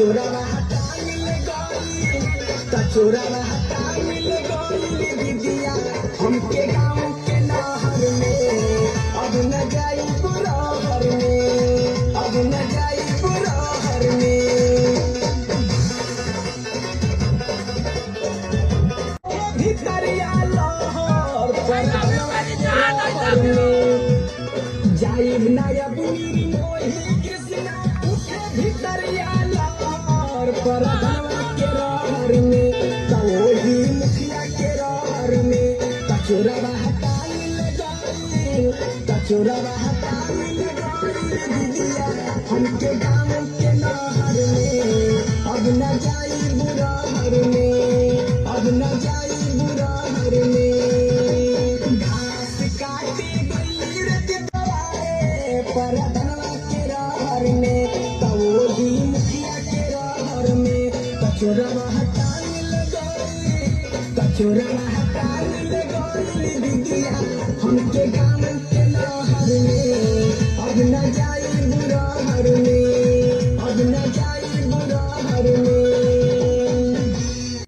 कचोरावा हटा मिल गई, कचोरावा हटा मिल गई दीदिया हमके गाँव के नहर में। अब न जाई पुरहर में, अब न जाई पुरहर में। भितरिया लहर पर में जाइब नया बुनी मोही कृष्णा उठे भितरिया लहर पर के रहर में। कहोही मुखिया के रहर में कचोरावा हटा मिल गई, कचोरावा हटा मिल गई दीदिया हमके गाँव के नहर में। अब न जाई बुरहर में, अब न जाई बुरहर में। घास काटे गई रे दवारे पर के रहर में। कहोही मुखिया के रहर में कचोरावा हटा मिल गई, कचोरावा हटा मिल गई दीदिया हमके